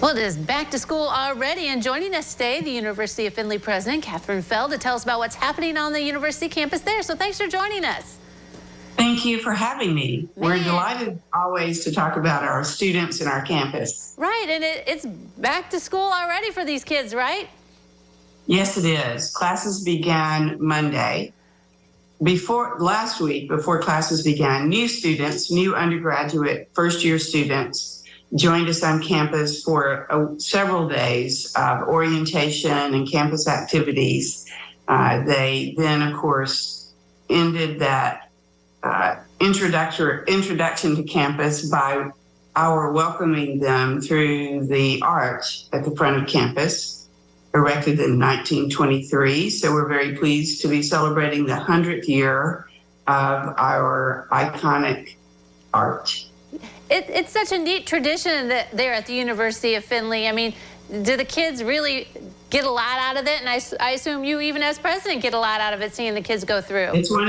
Well, it is back to school already, and joining us today, the University of Findlay President Katherine Fell, to tell us about what's happening on the university campus there. So thanks for joining us. Thank you for having me. We're delighted always to talk about our students and our campus. Right, and it's back to school already for these kids, right? Yes, it is. Classes began Monday. Last week, before classes began, new undergraduate first-year students joined us on campus for several days of orientation and campus activities. They then, of course, ended that introduction to campus by our welcoming them through the arch at the front of campus, erected in 1923. So we're very pleased to be celebrating the 100th year of our iconic arch. It's such a neat tradition that there at the University of Findlay. I mean, do the kids really get a lot out of it? And I assume you, even as president, get a lot out of it, seeing the kids go through. It's one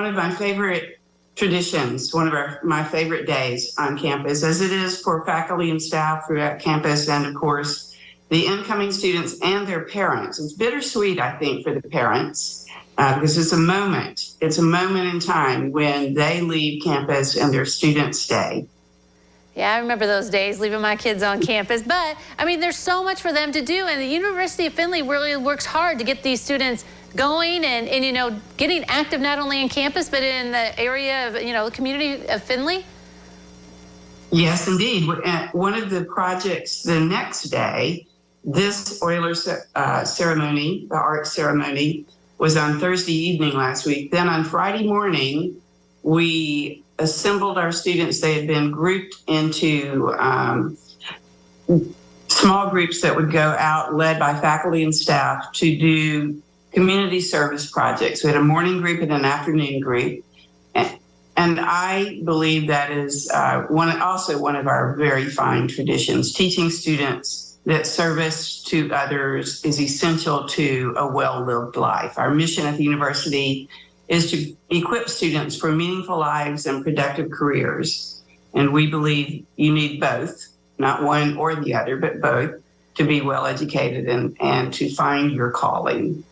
of my favorite traditions, one of my favorite days on campus, as it is for faculty and staff throughout campus, and of course, the incoming students and their parents. It's bittersweet, I think, for the parents. Because it's a moment in time when they leave campus and their students stay. Yeah, I remember those days, leaving my kids on campus. But, I mean, there's so much for them to do, and the University of Findlay really works hard to get these students going and you know, getting active not only in campus, but in the area of, you know, the community of Findlay. Yes, indeed. One of the projects the next day, this Oilers ceremony, the art ceremony, was on Thursday evening last week. Then on Friday morning, we assembled our students. They had been grouped into small groups that would go out, led by faculty and staff, to do community service projects. We had a morning group and an afternoon group. And I believe that is also one of our very fine traditions. Teaching students that service to others is essential to a well-lived life. Our mission at the university is to equip students for meaningful lives and productive careers. And we believe you need both, not one or the other, but both, to be well educated and to find your calling.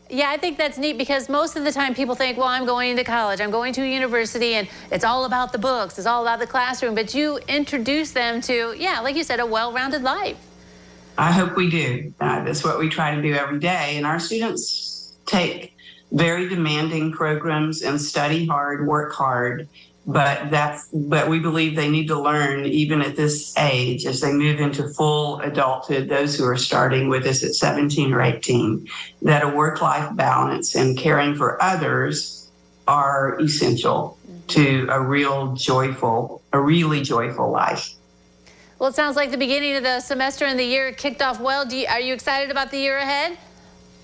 Yeah, I think that's neat, because most of the time people think, well, I'm going to college, I'm going to a university, and it's all about the books, it's all about the classroom. But you introduce them to, yeah, like you said, a well-rounded life. I hope we do. That's what we try to do every day. And our students take very demanding programs and study hard, work hard, but we believe they need to learn even at this age as they move into full adulthood, those who are starting with us at 17 or 18, that a work-life balance and caring for others are essential to a really joyful life. Well, it sounds like the beginning of the semester and the year kicked off well. Are you excited about the year ahead?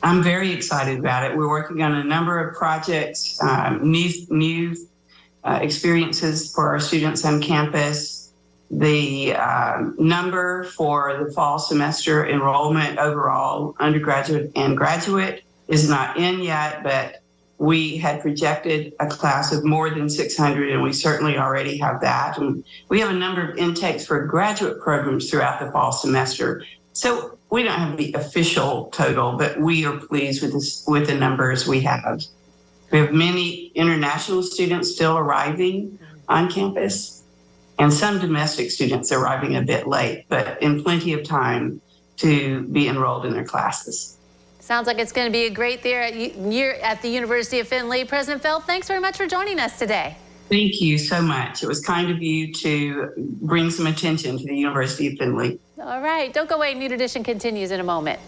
I'm very excited about it. We're working on a number of projects, new experiences for our students on campus. The number for the fall semester enrollment overall, undergraduate and graduate, is not in yet, but we had projected a class of more than 600, and we certainly already have that. And we have a number of intakes for graduate programs throughout the fall semester. So we don't have the official total, but we are pleased with the numbers we have. We have many international students still arriving on campus, and some domestic students arriving a bit late, but in plenty of time to be enrolled in their classes. Sounds like it's going to be a great year at the University of Findlay. President Fell, thanks very much for joining us today. Thank you so much. It was kind of you to bring some attention to the University of Findlay. All right, don't go away. New Edition continues in a moment.